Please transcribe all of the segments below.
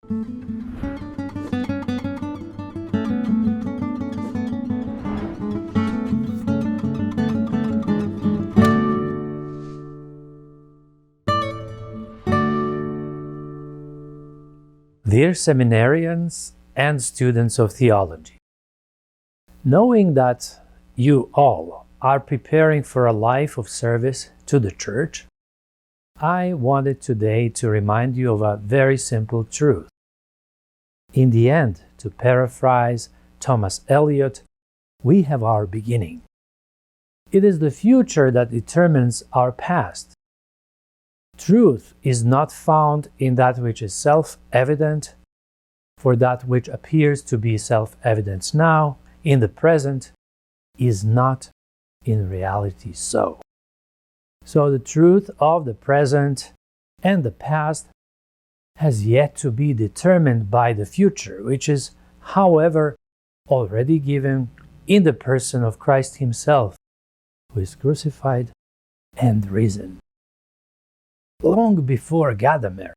Dear seminarians and students of theology, knowing that you all are preparing for a life of service to the Church, I wanted today to remind you of a very simple truth. In the end, to paraphrase Thomas Eliot, we have our beginning. It is the future that determines our past. Truth is not found in that which is self-evident, for that which appears to be self-evident now, in the present, is not in reality so. So the truth of the present and the past has yet to be determined by the future, which is, however, already given in the person of Christ Himself, who is crucified and risen. Long before Gadamer,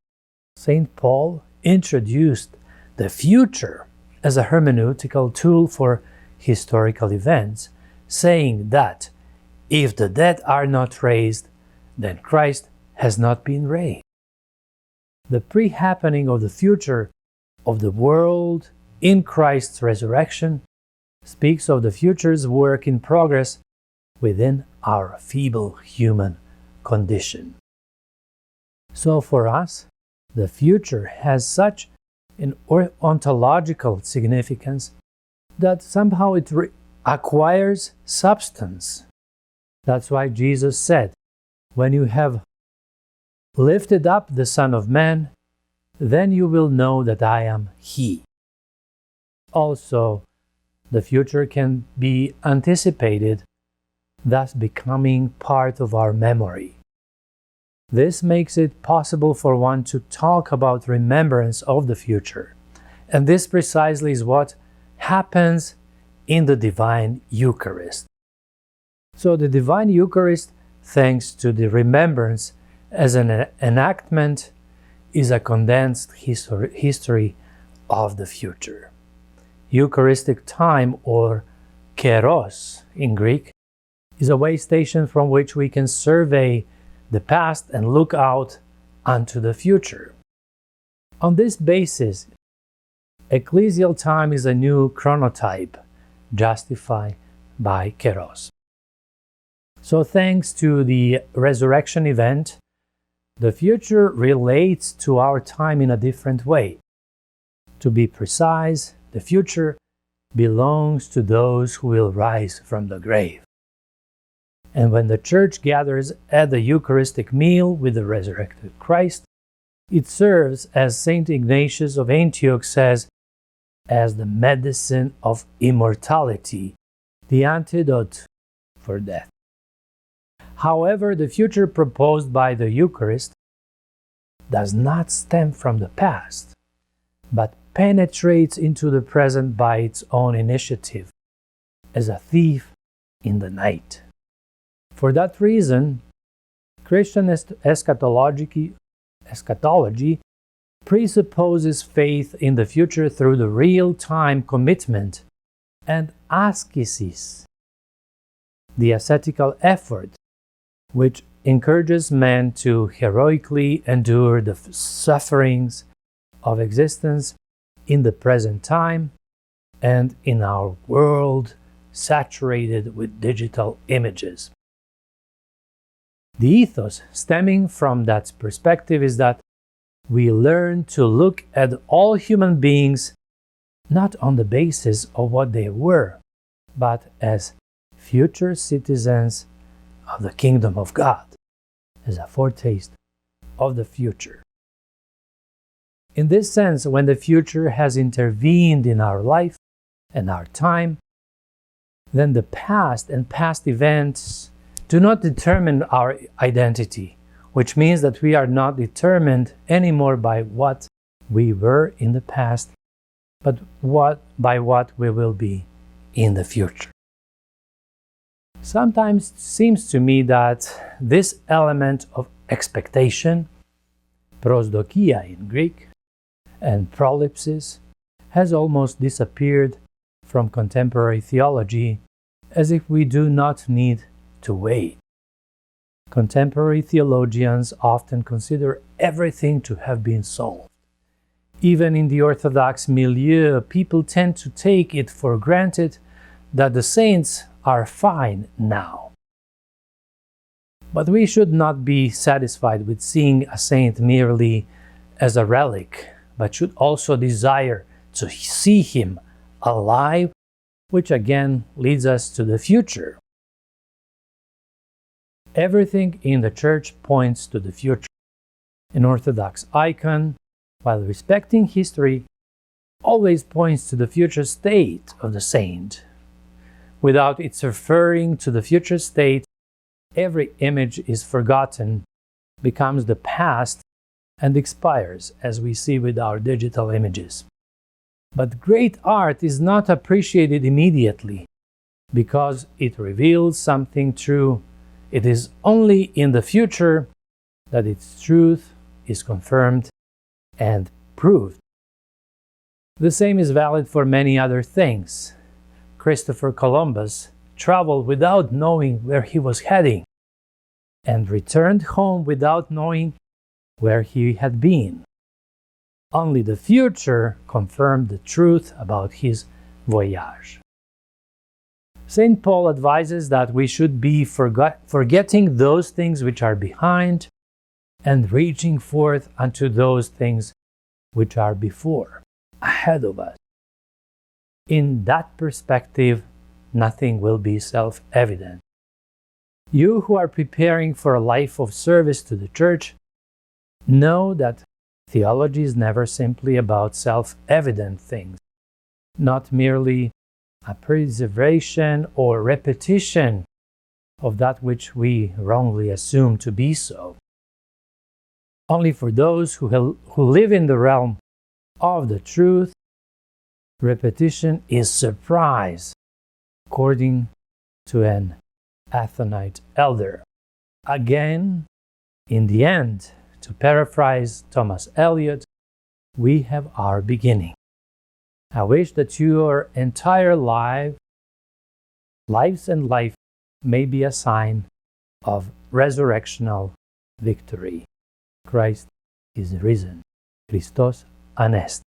St. Paul introduced the future as a hermeneutical tool for historical events, saying that if the dead are not raised, then Christ has not been raised. The pre-happening of the future of the world in Christ's resurrection speaks of the future's work in progress within our feeble human condition. So for us, the future has such an ontological significance that somehow it acquires substance. That's why Jesus said, "When you have lifted up the Son of Man, then you will know that I am He." Also, the future can be anticipated, thus becoming part of our memory. This makes it possible for one to talk about remembrance of the future. And this precisely is what happens in the Divine Eucharist. So the Divine Eucharist, thanks to the remembrance as an enactment, is a condensed history of the future. Eucharistic time, or kairos in Greek, is a way station from which we can survey the past and look out unto the future. On this basis, ecclesial time is a new chronotype, justified by kairos. So thanks to the resurrection event, the future relates to our time in a different way. To be precise, the future belongs to those who will rise from the grave. And when the Church gathers at the Eucharistic meal with the resurrected Christ, it serves, as St. Ignatius of Antioch says, as the medicine of immortality, the antidote for death. However, the future proposed by the Eucharist does not stem from the past, but penetrates into the present by its own initiative, as a thief in the night. For that reason, Christian eschatology presupposes faith in the future through the real-time commitment and ascesis, the ascetical effort which encourages man to heroically endure the sufferings of existence in the present time and in our world saturated with digital images. The ethos stemming from that perspective is that we learn to look at all human beings not on the basis of what they were, but as future citizens of the kingdom of God, as a foretaste of the future. In this sense, when the future has intervened in our life and our time, then the past and past events do not determine our identity, which means that we are not determined anymore by what we were in the past, but by what we will be in the future. Sometimes it seems to me that this element of expectation, prosdokia in Greek, and prolepsis has almost disappeared from contemporary theology, as if we do not need to wait. Contemporary theologians often consider everything to have been solved. Even in the Orthodox milieu, people tend to take it for granted that the saints are fine now. But we should not be satisfied with seeing a saint merely as a relic, but should also desire to see him alive, which again leads us to the future. Everything in the Church points to the future. An Orthodox icon, while respecting history, always points to the future state of the saint. Without its referring to the future state, every image is forgotten, becomes the past, and expires, as we see with our digital images. But great art is not appreciated immediately, because it reveals something true. It is only in the future that its truth is confirmed and proved. The same is valid for many other things. Christopher Columbus traveled without knowing where he was heading, and returned home without knowing where he had been. Only the future confirmed the truth about his voyage. St. Paul advises that we should be forgetting those things which are behind and reaching forth unto those things which are before, ahead of us. In that perspective, nothing will be self-evident. You who are preparing for a life of service to the Church know that theology is never simply about self-evident things, not merely a preservation or repetition of that which we wrongly assume to be so. Only for those who live in the realm of the truth, repetition is surprise, according to an Athonite elder. Again, in the end, to paraphrase Thomas Eliot, we have our beginning. I wish that your entire lives and life may be a sign of resurrectional victory. Christ is risen. Christos anest.